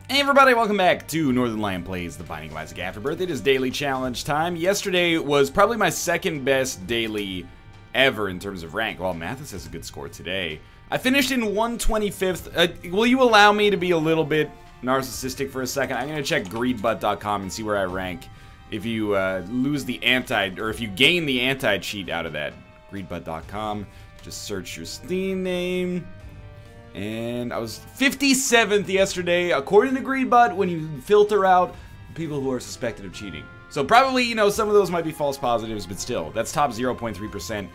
Hey everybody, welcome back to Northern Lion Plays The Binding of Isaac Afterbirth. It is daily challenge time. Yesterday was probably my second best daily ever in terms of rank. Well, Mathis has a good score today. I finished in 125th. Will you allow me to be a little bit narcissistic for a second? I'm going to check greedbutt.com and see where I rank if you lose the if you gain the anti-cheat out of that. Greedbutt.com. Just search your Steam name. And I was 57th yesterday, according to Greedbutt, when you filter out people who are suspected of cheating. So probably, you know, some of those might be false positives, but still, that's top 0.3%.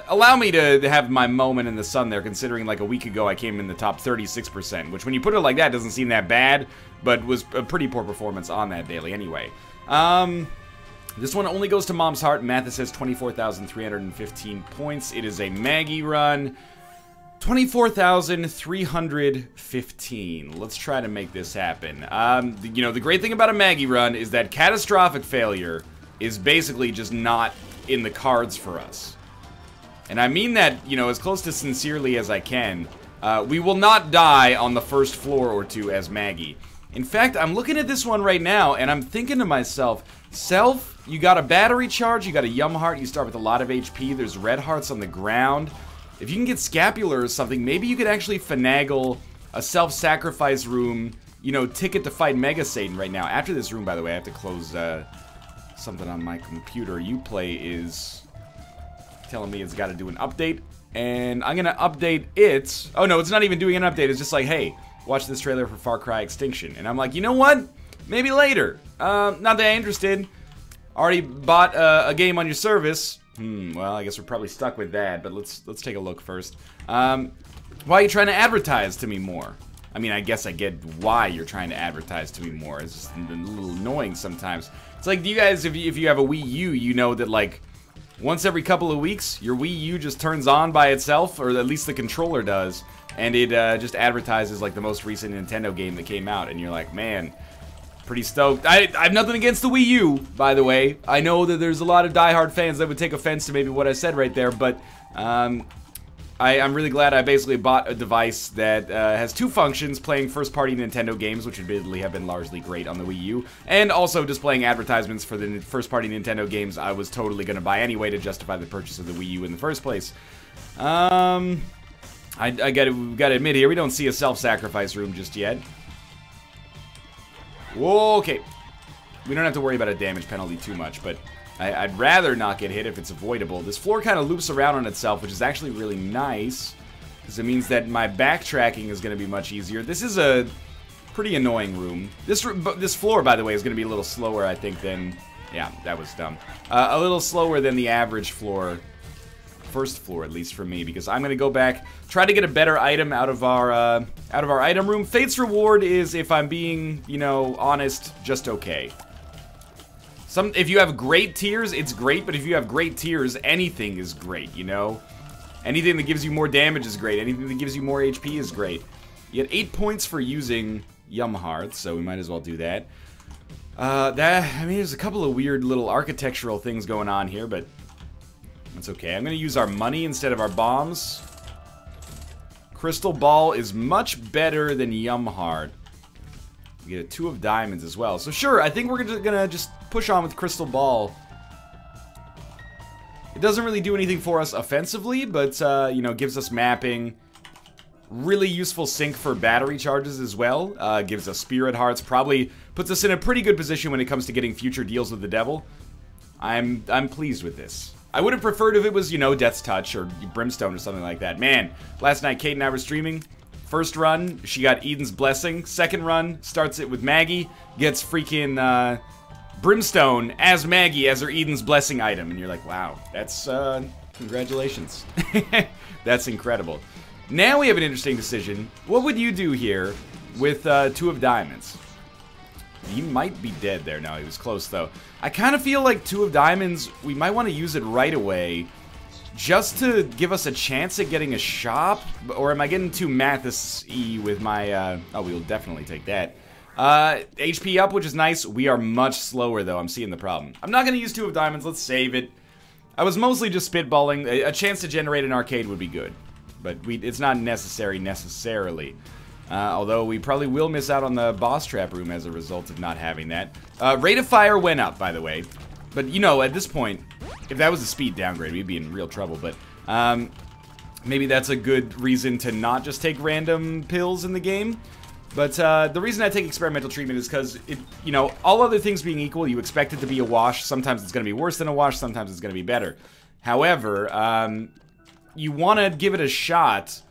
Allow me to have my moment in the sun there, considering like a week ago I came in the top 36%, which when you put it like that doesn't seem that bad, but was a pretty poor performance on that daily anyway. This one only goes to Mom's Heart. Mathis has 24,315 points. It is a Maggie run. 24,315. Let's try to make this happen. You know, the great thing about a Maggie run is that catastrophic failure is basically just not in the cards for us. And I mean that, you know, as close to sincerely as I can. We will not die on the first floor or two as Maggie. In fact, I'm looking at this one right now, and I'm thinking to myself, Self, you got a battery charge, you got a Yum Heart, you start with a lot of HP, there's red hearts on the ground. If you can get Scapular or something, maybe you could actually finagle a self-sacrifice room, you know, ticket to fight Mega Satan right now. After this room, by the way, I have to close something on my computer. Uplay is telling me it's got to do an update, and I'm going to update it. Oh, no, it's not even doing an update. It's just like, hey, watch this trailer for Far Cry Extinction. And I'm like, you know what? Maybe later. Not that I'm interested. Already bought a game on your service. Well, I guess we're probably stuck with that, but let's take a look first. Why are you trying to advertise to me more? I mean, I guess I get why you're trying to advertise to me more. It's just a little annoying sometimes. It's like, do you guys, if you have a Wii U, you know that, like, once every couple of weeks, your Wii U just turns on by itself, or at least the controller does, and it just advertises, like, the most recent Nintendo game that came out, and you're like, man, pretty stoked. I have nothing against the Wii U, by the way. I know that there's a lot of diehard fans that would take offense to maybe what I said right there, but I'm really glad I basically bought a device that has two functions, playing first-party Nintendo games, which admittedly have been largely great on the Wii U, and also displaying advertisements for the first-party Nintendo games I was totally going to buy anyway to justify the purchase of the Wii U in the first place. I gotta admit here, we don't see a self-sacrifice room just yet. Okay, we don't have to worry about a damage penalty too much, but I'd rather not get hit if it's avoidable. This floor kind of loops around on itself, which is actually really nice, because it means that my backtracking is going to be much easier. This is a pretty annoying room. This floor, by the way, is going to be a little slower, I think, than... Yeah, that was dumb. A little slower than the average floor. First floor, at least for me, because I'm gonna go back, try to get a better item out of our item room. Fate's reward is, if I'm being, you know, honest, just okay. If you have great tiers, it's great, but if you have great tiers, anything is great, you know? Anything that gives you more damage is great. Anything that gives you more HP is great. You get 8 points for using Yum Hearts, so we might as well do that. I mean, there's a couple of weird little architectural things going on here, but that's okay. I'm going to use our money instead of our bombs. Crystal Ball is much better than Yum Heart. We get a 2 of diamonds as well. So sure, I think we're going to just push on with Crystal Ball. It doesn't really do anything for us offensively, but, you know, gives us mapping. Really useful sync for battery charges as well. Gives us Spirit Hearts. Probably puts us in a pretty good position when it comes to getting future deals with the devil. I'm pleased with this. I would have preferred if it was, you know, Death's Touch or Brimstone or something like that. Man, last night Kate and I were streaming. First run, she got Eden's Blessing. Second run, starts it with Maggie. Gets freaking Brimstone as Maggie as her Eden's Blessing item. And you're like, wow, that's, congratulations. That's incredible. Now we have an interesting decision. What would you do here with 2 of diamonds? He might be dead there. No, he was close, though. I kind of feel like 2 of diamonds, we might want to use it right away just to give us a chance at getting a shop. Or am I getting too Mathis-y with my... oh, we'll definitely take that. HP up, which is nice. We are much slower, though. I'm seeing the problem. I'm not going to use 2 of diamonds. Let's save it. I was mostly just spitballing. A chance to generate an arcade would be good. But it's not necessarily. Although we probably will miss out on the boss trap room as a result of not having that. Rate of fire went up, by the way. But, you know, at this point, if that was a speed downgrade, we'd be in real trouble. But maybe that's a good reason to not just take random pills in the game. But the reason I take experimental treatment is because, you know, all other things being equal, you expect it to be a wash. Sometimes it's going to be worse than a wash. Sometimes it's going to be better. However, you want to give it a shot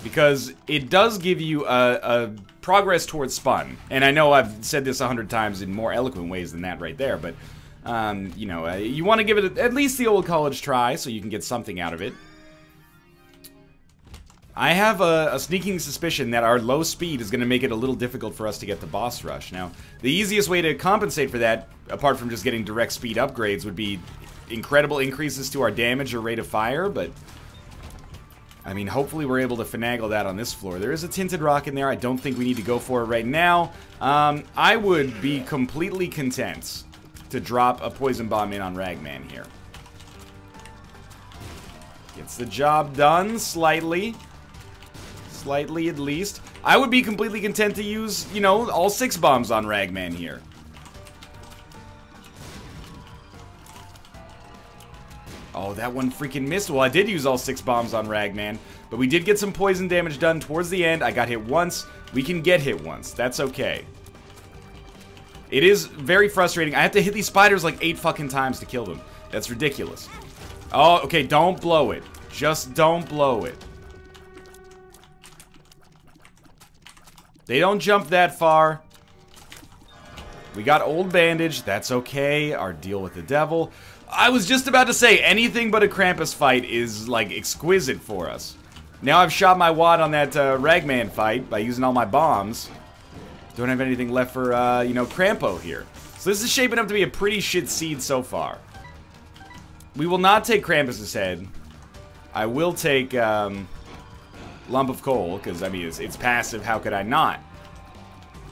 because it does give you a progress towards spun. And I know I've said this 100 times in more eloquent ways than that right there, but, you know, you want to give it at least the old college try so you can get something out of it. I have a sneaking suspicion that our low speed is going to make it a little difficult for us to get the boss rush. Now, the easiest way to compensate for that, apart from just getting direct speed upgrades, would be incredible increases to our damage or rate of fire, but I mean, hopefully we're able to finagle that on this floor. There is a tinted rock in there. I don't think we need to go for it right now. I would be completely content to drop a poison bomb in on Ragman here. Gets the job done slightly. Slightly at least. I would be completely content to use, you know, all 6 bombs on Ragman here. Oh, that one freaking missed. Well, I did use all 6 bombs on Ragman, but we did get some poison damage done towards the end. I got hit once. We can get hit once. That's okay. It is very frustrating. I have to hit these spiders like 8 fucking times to kill them. That's ridiculous. Oh, okay, don't blow it. Just don't blow it. They don't jump that far. We got old bandage. That's okay. Our deal with the devil. I was just about to say, anything but a Krampus fight is, like, exquisite for us. Now I've shot my wad on that Ragman fight by using all my bombs. Don't have anything left for, you know, Crampo here. So this is shaping up to be a pretty shit seed so far. We will not take Krampus's head. I will take, Lump of Coal, because, I mean, it's passive, how could I not?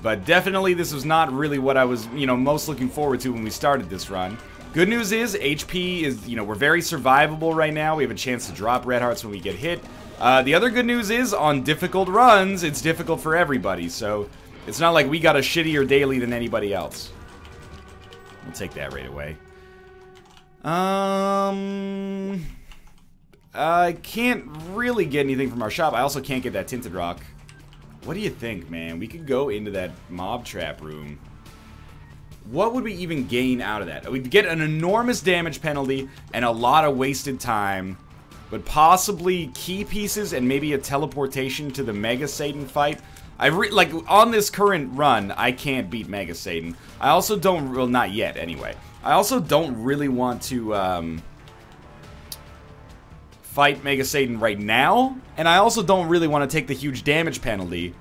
But definitely this was not really what I was, you know, most looking forward to when we started this run. Good news is, HP is, you know, we're very survivable right now. We have a chance to drop red hearts when we get hit. The other good news is, on difficult runs, it's difficult for everybody, so it's not like we got a shittier daily than anybody else. We'll take that right away. I can't really get anything from our shop. I also can't get that tinted rock. What do you think, man? We could go into that mob trap room. What would we even gain out of that? We'd get an enormous damage penalty and a lot of wasted time, but possibly key pieces and maybe a teleportation to the Mega Satan fight. Like, on this current run, I can't beat Mega Satan. I also don't, well, not yet, anyway. I also don't really want to, fight Mega Satan right now, and I also don't really want to take the huge damage penalty,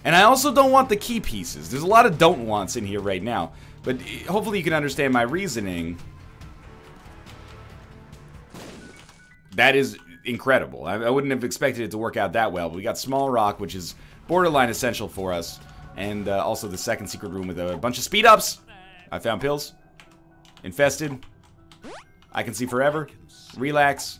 and I also don't want the key pieces. There's a lot of don't wants in here right now, but hopefully you can understand my reasoning. That is incredible. I wouldn't have expected it to work out that well, but we got Small Rock, which is borderline essential for us, and also the second secret room with a bunch of speed ups. I found pills. Infested. I can see forever. Relax.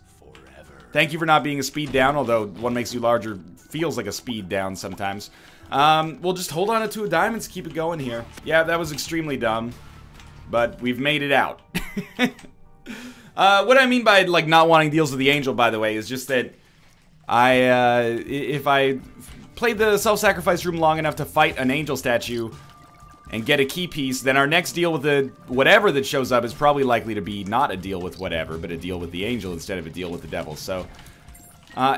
Thank you for not being a speed down, although one makes you larger feels like a speed down sometimes. We'll just hold on to 2 diamonds, keep it going here. Yeah, that was extremely dumb, but we've made it out. What I mean by, like, not wanting deals with the angel, by the way, is just that if I played the self-sacrifice room long enough to fight an angel statue and get a key piece, then our next deal with the whatever that shows up is probably likely to be not a deal with whatever, but a deal with the angel instead of a deal with the devil. So,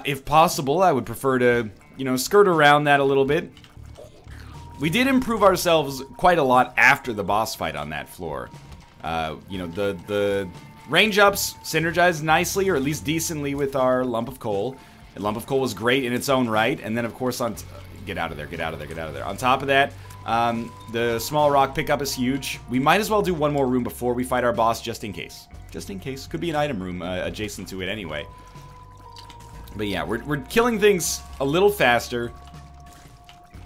if possible, I would prefer to, you know, skirt around that a little bit. We did improve ourselves quite a lot after the boss fight on that floor. You know, the range ups synergized nicely, or at least decently, with our Lump of Coal. And Lump of Coal was great in its own right, and then, of course, on... Get out of there, get out of there, get out of there. On top of that, the Small Rock pickup is huge. We might as well do one more room before we fight our boss, just in case. Just in case. Could be an item room adjacent to it anyway. But yeah, we're killing things a little faster.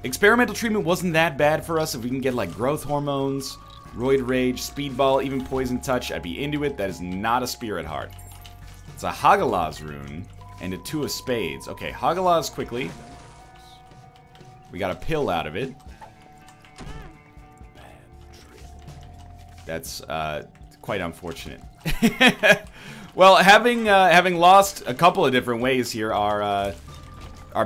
Experimental treatment wasn't that bad for us. If we can get, like, growth hormones, roid rage, speedball, even poison touch, I'd be into it. That is not a spirit heart. It's a Hagalaz rune and a 2 of spades. Okay, Hagalaz quickly. We got a pill out of it. That's quite unfortunate. Well, having lost a couple of different ways here, our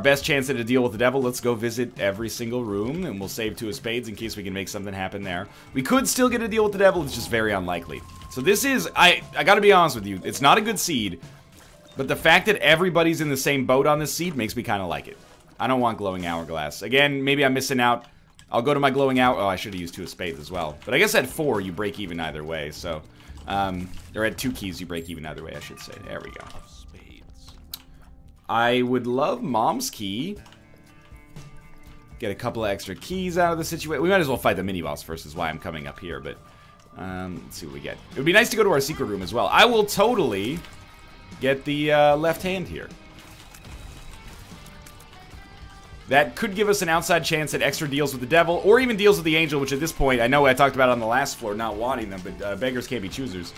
best chance at a deal with the devil, let's go visit every single room, and we'll save 2 of spades in case we can make something happen there. We could still get a deal with the devil, it's just very unlikely. So this is, I gotta be honest with you, it's not a good seed, but the fact that everybody's in the same boat on this seed makes me kind of like it. I don't want glowing hourglass. Again, maybe I'm missing out. I'll go to my glowing hour. Oh, I should have used 2 of spades as well. But I guess at 4, you break even either way, so... or at 2 keys, you break even either way, I should say. There we go. I would love Mom's key. Get a couple of extra keys out of the situation. We might as well fight the mini-boss first, is why I'm coming up here, but... let's see what we get. It would be nice to go to our secret room as well. I will totally get the left hand here. That could give us an outside chance at extra deals with the devil, or even deals with the angel, which at this point, I know I talked about on the last floor, not wanting them, but beggars can't be choosers.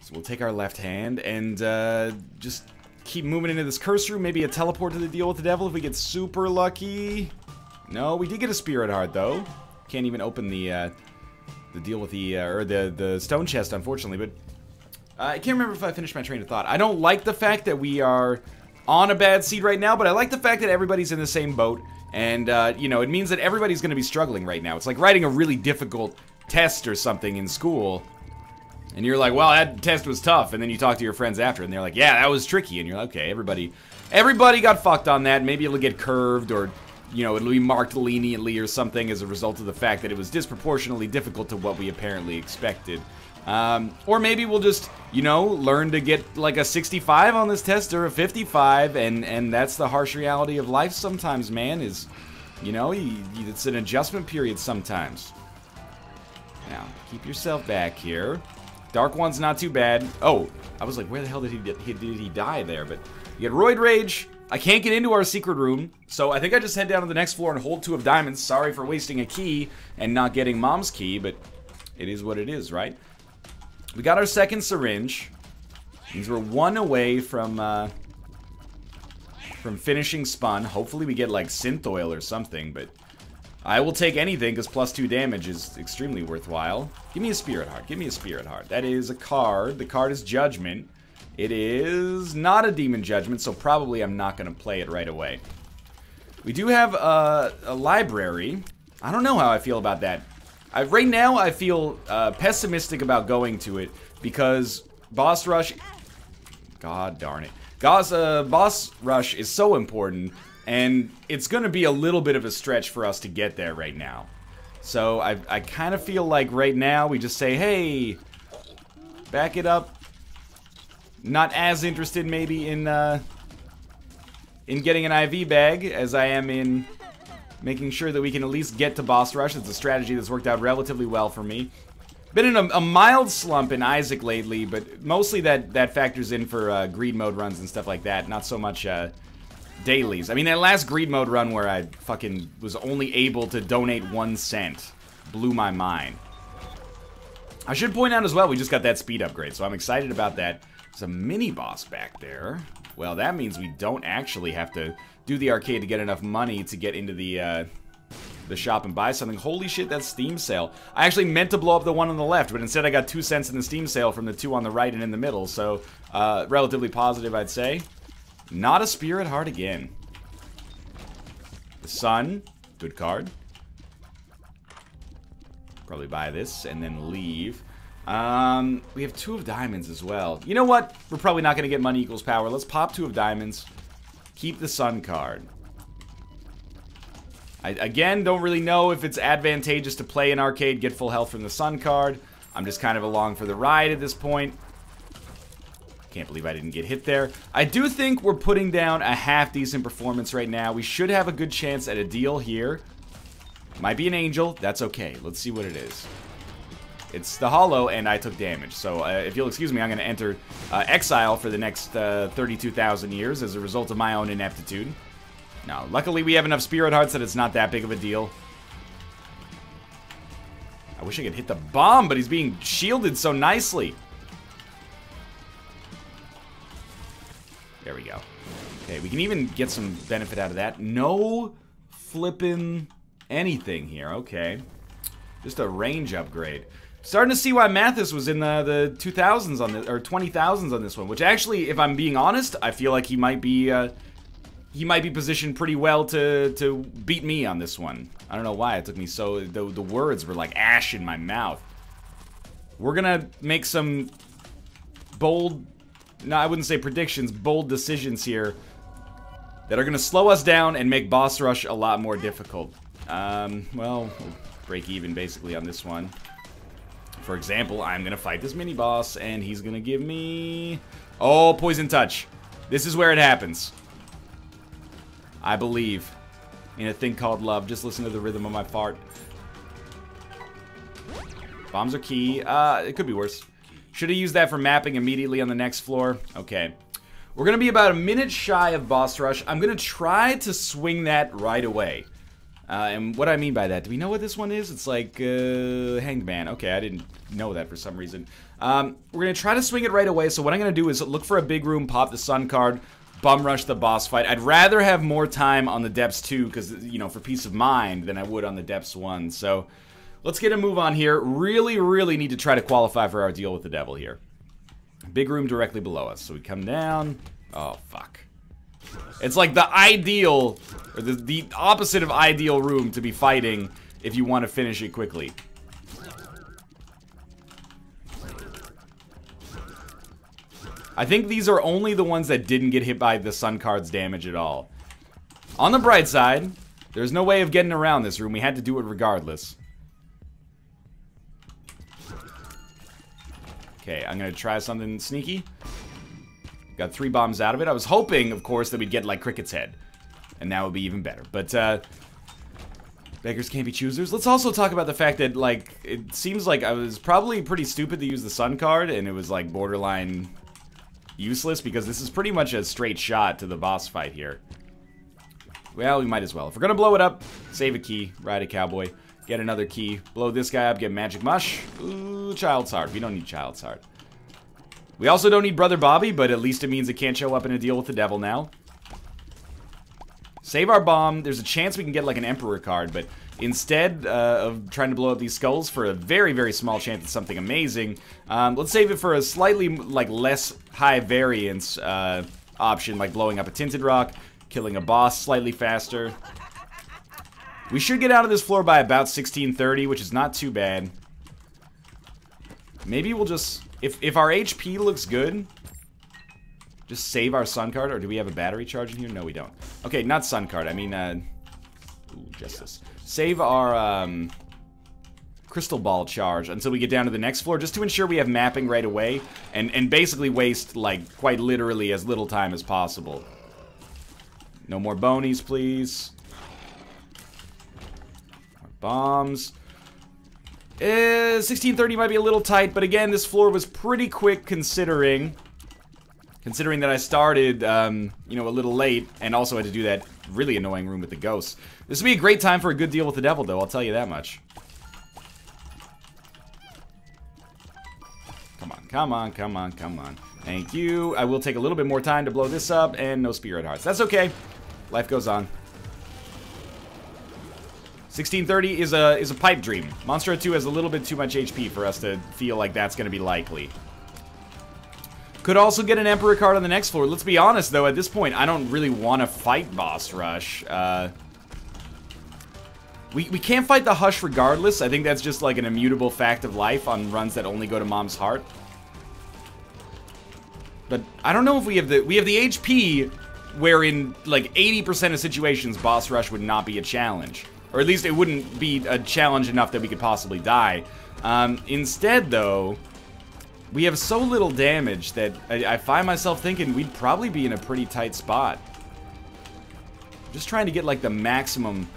So we'll take our left hand and just keep moving into this curse room. Maybe a teleport to the deal with the devil if we get super lucky. No, we did get a spirit heart though. Can't even open the deal with the stone chest, unfortunately. But I can't remember if I finished my train of thought. I don't like the fact that we are on a bad seed right now, but I like the fact that everybody's in the same boat, and, you know, it means that everybody's gonna be struggling right now. It's like writing a really difficult test or something in school, and you're like, well, that test was tough, and then you talk to your friends after, and they're like, yeah, that was tricky, and you're like, okay, everybody got fucked on that. Maybe it'll get curved, or, you know, it'll be marked leniently or something as a result of the fact that it was disproportionately difficult to what we apparently expected. Or maybe we'll just, you know, learn to get like a 65 on this test or a 55, and that's the harsh reality of life sometimes, man, is, you know, it's an adjustment period sometimes. Now, keep yourself back here. Dark One's not too bad. Oh, I was like, where the hell did he die there? But you get Roid Rage. I can't get into our secret room, so I think I just head down to the next floor and hold 2 of diamonds. Sorry for wasting a key and not getting Mom's key, but it is what it is, right? We got our second syringe. Means we're 1 away from finishing spun. Hopefully we get like synth oil or something, but I will take anything because +2 damage is extremely worthwhile. Give me a spirit heart. Give me a spirit heart. That is a card. The card is Judgment. It is not a demon judgment, so probably I'm not going to play it right away. We do have a library. I don't know how I feel about that. Right now, I feel pessimistic about going to it because Boss Rush... God darn it. Boss Rush is so important, and it's going to be a little bit of a stretch for us to get there right now. So I kind of feel like right now we just say, hey, back it up. Not as interested maybe in getting an IV bag as I am in making sure that we can at least get to Boss Rush. It's a strategy that's worked out relatively well for me. Been in a mild slump in Isaac lately, but mostly that factors in for greed mode runs and stuff like that. Not so much dailies. I mean, that last greed mode run where I fucking was only able to donate 1 cent blew my mind. I should point out as well, we just got that speed upgrade, so I'm excited about that. There's a mini-boss back there. Well, that means we don't actually have to do the arcade to get enough money to get into the shop and buy something. Holy shit, that's Steam sale. I actually meant to blow up the one on the left, but instead I got 2 cents in the Steam sale from the 2 on the right and in the middle, so relatively positive, I'd say. Not a spirit heart again. The Sun, good card. Probably buy this and then leave. We have 2 of diamonds as well. You know what? We're probably not going to get money equals power. Let's pop 2 of diamonds. Keep the Sun card. I, again, don't really know if it's advantageous to play an arcade, get full health from the Sun card. I'm just kind of along for the ride at this point. Can't believe I didn't get hit there. I do think we're putting down a half-decent performance right now. We should have a good chance at a deal here. Might be an angel. That's okay. Let's see what it is. It's the hollow, and I took damage. So if you'll excuse me, I'm going to enter exile for the next 32,000 years as a result of my own ineptitude. Now, luckily we have enough spirit hearts that it's not that big of a deal. I wish I could hit the bomb, but he's being shielded so nicely. There we go. Okay, we can even get some benefit out of that. No flipping anything here. Okay. Just a range upgrade. Starting to see why Mathis was in the 2000s on this, or 20,000s on this one. Which actually, if I'm being honest, I feel like he might be positioned pretty well to beat me on this one. I don't know why it took me so. The words were like ash in my mouth. We're gonna make some bold, no, I wouldn't say predictions, bold decisions here that are gonna slow us down and make boss rush a lot more difficult. Well, we'll break even basically on this one. For example, I'm gonna fight this mini boss and he's gonna give me, oh, poison touch. This is where it happens. I believe in a thing called love. Just listen to the rhythm of my fart. Bombs are key. It could be worse. Should have used that for mapping immediately on the next floor. Okay. We're going to be about a minute shy of boss rush. I'm going to try to swing that right away. And what I mean by that, do we know what this one is? It's like, Hanged Man. Okay, I didn't know that for some reason. We're going to try to swing it right away. So what I'm going to do is look for a big room, pop the sun card, bum rush the boss fight. I'd rather have more time on the Depths 2, because, you know, for peace of mind, than I would on the Depths 1. So let's get a move on here. Really, really need to try to qualify for our deal with the devil here. Big room directly below us. So we come down. Oh, fuck. It's like the ideal, or the opposite of ideal room to be fighting if you want to finish it quickly. I think these are only the ones that didn't get hit by the sun card's damage at all. On the bright side, there's no way of getting around this room. We had to do it regardless. Okay, I'm gonna try something sneaky. Got 3 bombs out of it. I was hoping, of course, that we'd get, like, Cricket's head. And that would be even better. But, beggars can't be choosers. Let's also talk about the fact that, like, it seems like I was probably pretty stupid to use the sun card, and it was, like, borderline useless, because this is pretty much a straight shot to the boss fight here. Well, we might as well. If we're gonna blow it up, save a key, ride a cowboy, get another key, blow this guy up, get magic mush. Ooh, Child's Heart. We don't need Child's Heart. We also don't need Brother Bobby, but at least it means it can't show up in a deal with the devil now. Save our bomb. There's a chance we can get like an Emperor card, but instead of trying to blow up these skulls for a very, very small chance at something amazing, let's save it for a slightly like less high variance option, like blowing up a Tinted Rock, killing a boss slightly faster. We should get out of this floor by about 1630, which is not too bad. Maybe we'll just, if our HP looks good, just save our sun card. Or do we have a battery charge in here? No, we don't. Okay, not sun card. I mean, ooh, justice. Save our crystal ball charge until we get down to the next floor, just to ensure we have mapping right away, and basically waste, like, quite literally as little time as possible. No more bonies, please. More bombs. 1630 might be a little tight, but again, this floor was pretty quick considering that I started, you know, a little late, and also had to do that really annoying room with the ghosts. This would be a great time for a good deal with the devil, though, I'll tell you that much. Come on, come on, come on, come on. Thank you. I will take a little bit more time to blow this up, and no spirit hearts. That's okay. Life goes on. 1630 is a pipe dream. Monstro 2 has a little bit too much HP for us to feel like that's going to be likely. Could also get an Emperor card on the next floor. Let's be honest, though, at this point, I don't really want to fight Boss Rush. We can't fight the Hush regardless. I think that's just like an immutable fact of life on runs that only go to Mom's Heart. But I don't know if we have the HP where in like 80% of situations Boss Rush would not be a challenge. Or at least it wouldn't be a challenge enough that we could possibly die. Instead, though, we have so little damage that I find myself thinking we'd probably be in a pretty tight spot. Just trying to get like the maximum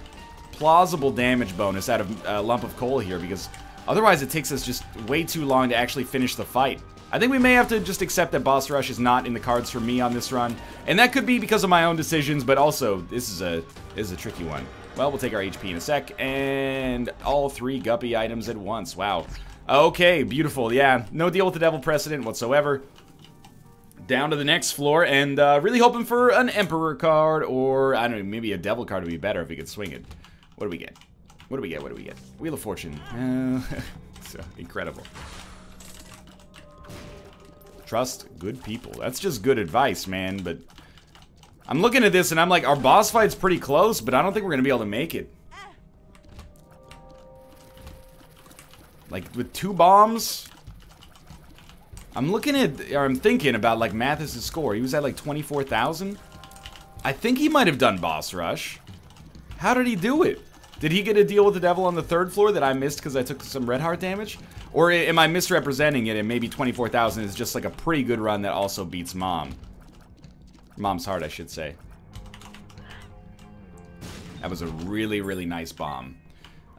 plausible damage bonus out of a lump of coal here, because otherwise it takes us just way too long to actually finish the fight. I think we may have to just accept that Boss Rush is not in the cards for me on this run, and that could be because of my own decisions, but also this is a tricky one. Well, we'll take our HP in a sec, and all 3 Guppy items at once. Wow. Okay, beautiful. Yeah, no deal with the devil precedent whatsoever. Down to the next floor, and really hoping for an Emperor card, or, I don't know, maybe a Devil card would be better if we could swing it. What do we get? What do we get? What do we get? Wheel of Fortune. So, incredible. Trust good people. That's just good advice, man, but I'm looking at this and I'm like, our boss fight's pretty close, but I don't think we're gonna be able to make it. Like, with 2 bombs, I'm looking at, or I'm thinking about, like, Mathis' score. He was at, like, 24,000. I think he might have done boss rush. How did he do it? Did he get a deal with the devil on the 3rd floor that I missed because I took some red heart damage? Or am I misrepresenting it and maybe 24,000 is just, like, a pretty good run that also beats Mom? Mom's heart, I should say. That was a really, really nice bomb.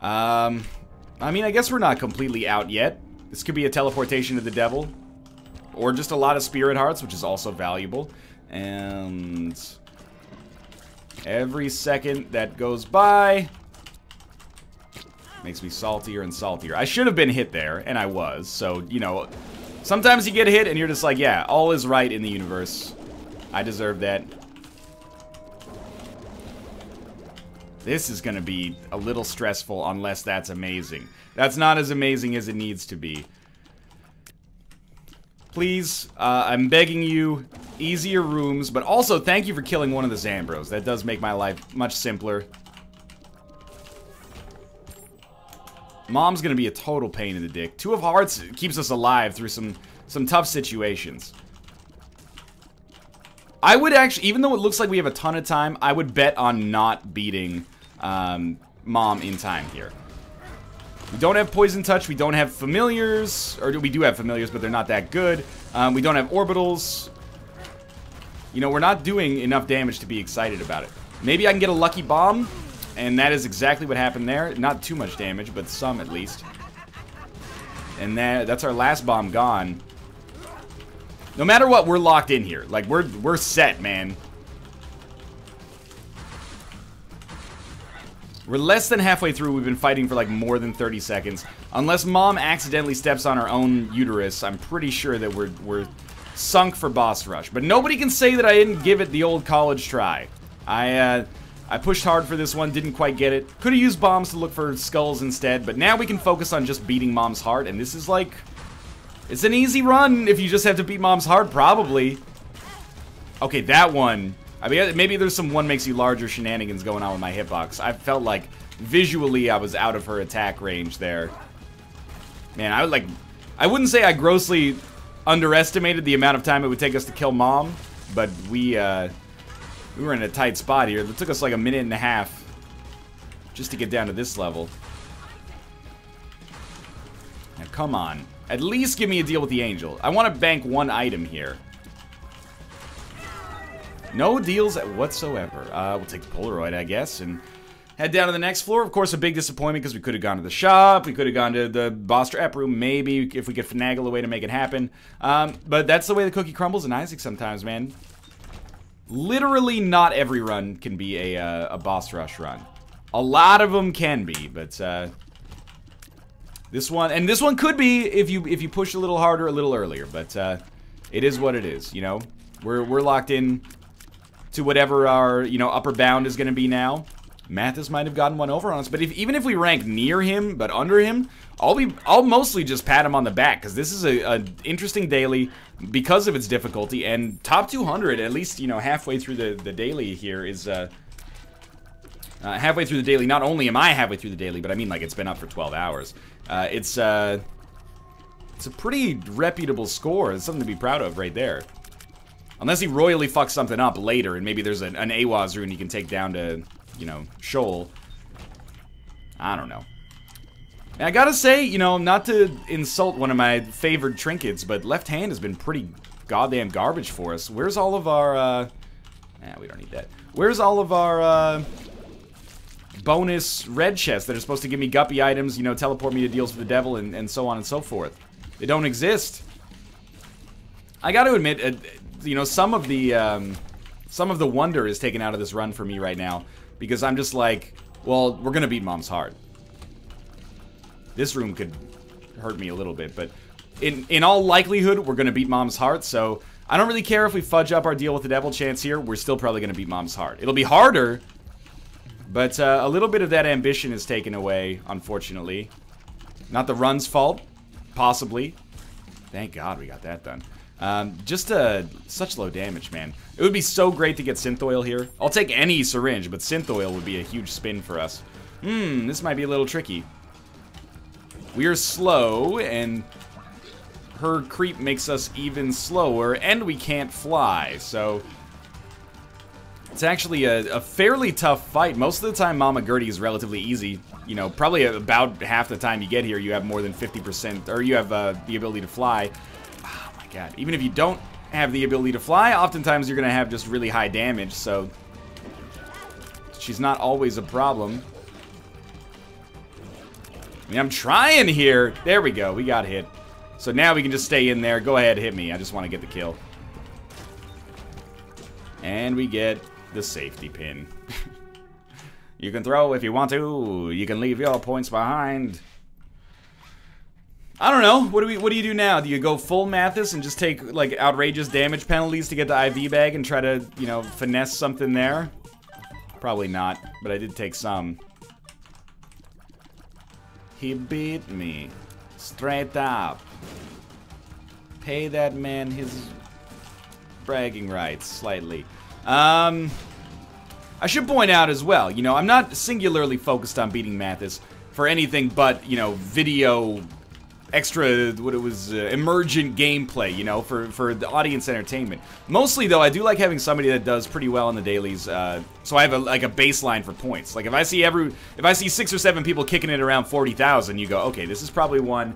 I mean, I guess we're not completely out yet. This could be a teleportation to the devil. Or just a lot of spirit hearts, which is also valuable. And every second that goes by makes me saltier and saltier. I should have been hit there, and I was. So, you know, sometimes you get hit and you're just like, yeah, all is right in the universe. I deserve that. This is gonna be a little stressful unless that's amazing. That's not as amazing as it needs to be. Please, I'm begging you, easier rooms, but also thank you for killing one of the Zambros. That does make my life much simpler. Mom's gonna be a total pain in the dick. 2 of Hearts keeps us alive through some tough situations. I would actually, even though it looks like we have a ton of time, I would bet on not beating Mom in time here. We don't have Poison Touch, we don't have Familiars, or we do have Familiars, but they're not that good. We don't have Orbitals. You know, we're not doing enough damage to be excited about it. Maybe I can get a Lucky Bomb, and that is exactly what happened there. Not too much damage, but some at least. And that's our last bomb gone. No matter what, we're locked in here. Like, we're set, man. We're less than halfway through. We've been fighting for like more than 30 seconds. Unless Mom accidentally steps on her own uterus, I'm pretty sure that we're sunk for boss rush. But nobody can say that I didn't give it the old college try. I pushed hard for this one, didn't quite get it. Could have used bombs to look for skulls instead, but now we can focus on just beating Mom's heart, and this is like... It's an easy run if you just have to beat Mom's heart, probably. Okay, that one... I mean, maybe there's some one makes you larger shenanigans going on with my hitbox. I felt like visually I was out of her attack range there. Man, I wouldn't say I grossly underestimated the amount of time it would take us to kill Mom, but we were in a tight spot here. It took us like a minute and a half just to get down to this level. Now, come on. At least give me a deal with the angel. I want to bank 1 item here. No deals whatsoever. We'll take the Polaroid, I guess, and head down to the next floor. Of course, a big disappointment because we could have gone to the shop. We could have gone to the boss trap room, maybe, if we could finagle a way to make it happen. But that's the way the cookie crumbles in Isaac sometimes, man. Literally not every run can be a boss rush run. A lot of them can be, but this one could be if you push a little harder a little earlier, but it is what it is, you know. We're locked in to whatever our, you know, upper bound is going to be now. Mathis might have gotten one over on us, but even if we rank near him but under him, I'll mostly just pat him on the back because this is an interesting daily because of its difficulty, and top 200 at least, you know, halfway through the daily here is halfway through the daily. Not only am I halfway through the daily, but I mean like it's been up for 12 hours. It's a pretty reputable score. It's something to be proud of right there. Unless he royally fucks something up later, and maybe there's an Awaz rune you can take down to, you know, Shoal. I don't know. And I gotta say, you know, not to insult one of my favored trinkets, but left hand has been pretty goddamn garbage for us. Where's all of our, we don't need that. Where's all of our, bonus red chests that are supposed to give me guppy items, you know, teleport me to deals with the devil, and so on and so forth? They don't exist. I gotta admit, you know, some of the wonder is taken out of this run for me right now, because I'm just like, well, we're gonna beat Mom's heart. This room could hurt me a little bit, but in all likelihood, we're gonna beat Mom's heart, so I don't really care if we fudge up our deal with the devil chance here. We're still probably going to beat Mom's Heart. It'll be harder, but a little bit of that ambition is taken away, unfortunately. Not the run's fault, possibly. Thank God we got that done. Just such low damage, man. It would be so great to get synth oil here. I'll take any syringe, but synth oil would be a huge spin for us. This might be a little tricky. We are slow, and her creep makes us even slower, and we can't fly, so it's actually a fairly tough fight. Most of the time, Mama Gertie is relatively easy. You know, probably about half the time you get here, you have more than 50%, or you have the ability to fly. Oh my God. Even if you don't have the ability to fly, oftentimes you're going to have just really high damage, so she's not always a problem. I mean, I'm trying here. There we go. We got hit. So now we can just stay in there. Go ahead, hit me. I just want to get the kill. And we get the safety pin. You can throw if you want to. You can leave your points behind. I don't know. What do you do now? Do you go full Mathis and just take like outrageous damage penalties to get the IV bag and try to, you know, finesse something there? Probably not, but I did take some. He beat me. Straight up. Pay that man his bragging rights slightly. I should point out as well, you know, I'm not singularly focused on beating Mathis for anything but, you know, video extra, emergent gameplay, you know, for the audience entertainment. Mostly, though, I do like having somebody that does pretty well in the dailies, so I have like a baseline for points. Like, if I see 6 or 7 people kicking it around 40,000, you go, okay, this is probably one.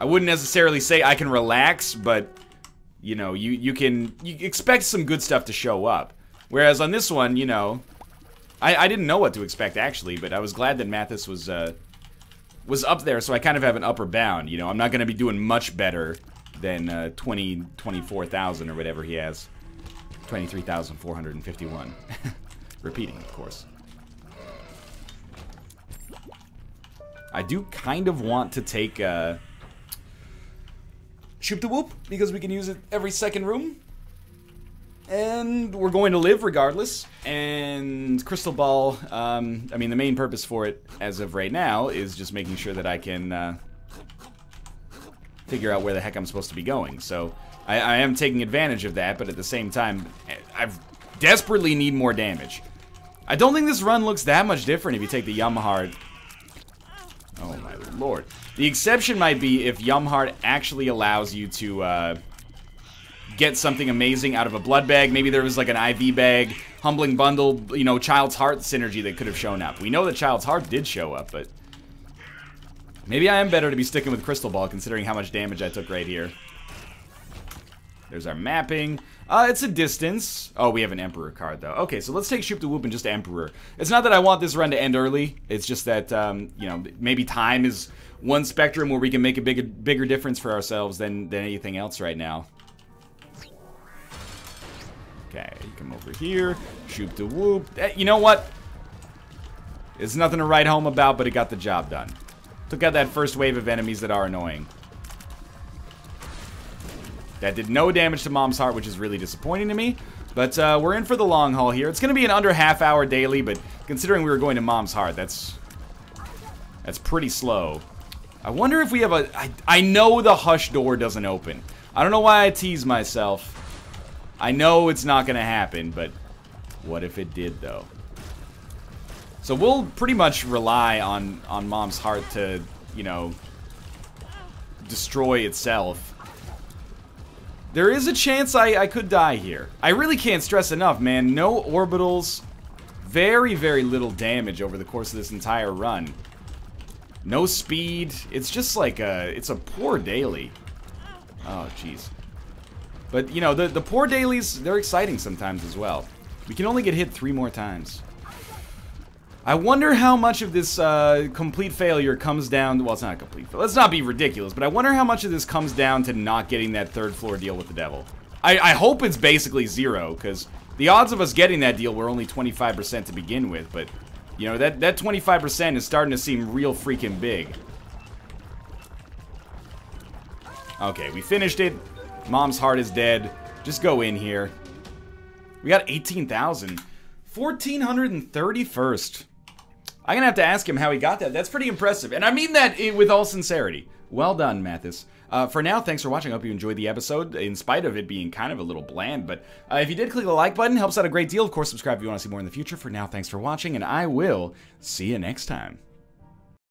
I wouldn't necessarily say I can relax, but, you know, you expect some good stuff to show up. Whereas on this one, you know, I didn't know what to expect, actually, but I was glad that Mathis was up there, so I kind of have an upper bound. You know, I'm not going to be doing much better than 24,000 or whatever he has. 23,451. Repeating, of course. I do kind of want to take Shoop the Whoop, because we can use it every second room. And we're going to live regardless. And Crystal Ball, I mean, the main purpose for it, as of right now, is just making sure that I can figure out where the heck I'm supposed to be going. So, I am taking advantage of that, but at the same time, I desperately need more damage. I don't think this run looks that much different if you take the Yumhard. Oh my lord. The exception might be if Yumhard actually allows you to, get something amazing out of a blood bag. Maybe there was like an IV bag, humbling bundle, you know, Child's Heart synergy that could have shown up. We know that Child's Heart did show up, but maybe I am better to be sticking with Crystal Ball considering how much damage I took right here. There's our mapping. It's a distance. Oh, we have an Emperor card though. Okay, so let's take Shoop the Whoop and just Emperor. It's not that I want this run to end early. It's just that, you know, maybe time is one spectrum where we can make a bigger difference for ourselves than anything else right now. Okay, come over here, Shoop the Whoop. You know what? It's nothing to write home about, but it got the job done. Took out that first wave of enemies that are annoying. That did no damage to Mom's Heart, which is really disappointing to me. But we're in for the long haul here. It's going to be an under half-hour daily, but considering we were going to Mom's Heart, that's pretty slow. I wonder if we have a... I know the hush door doesn't open. I don't know why I tease myself. I know it's not going to happen, but what if it did, though? So we'll pretty much rely on Mom's Heart to, you know, destroy itself. There is a chance I could die here. I really can't stress enough, man. No orbitals. Very, very little damage over the course of this entire run. No speed. It's just like it's a poor daily. Oh, jeez. But, you know, the poor dailies, they're exciting sometimes as well. We can only get hit 3 more times. I wonder how much of this complete failure comes down... Well, it's not a complete failure. Let's not be ridiculous, but I wonder how much of this comes down to not getting that 3rd floor deal with the devil. I hope it's basically 0, because the odds of us getting that deal were only 25% to begin with, but, you know, that 25% is starting to seem real freaking big. Okay, we finished it. Mom's Heart is dead. Just go in here. We got 18,000. 1,431st. I'm gonna have to ask him how he got that. That's pretty impressive. And I mean that with all sincerity. Well done, Mathis. For now, thanks for watching. I hope you enjoyed the episode, in spite of it being kind of a little bland. But if you did, click the like button. Helps out a great deal. Of course, subscribe if you want to see more in the future. For now, thanks for watching, and I will see you next time.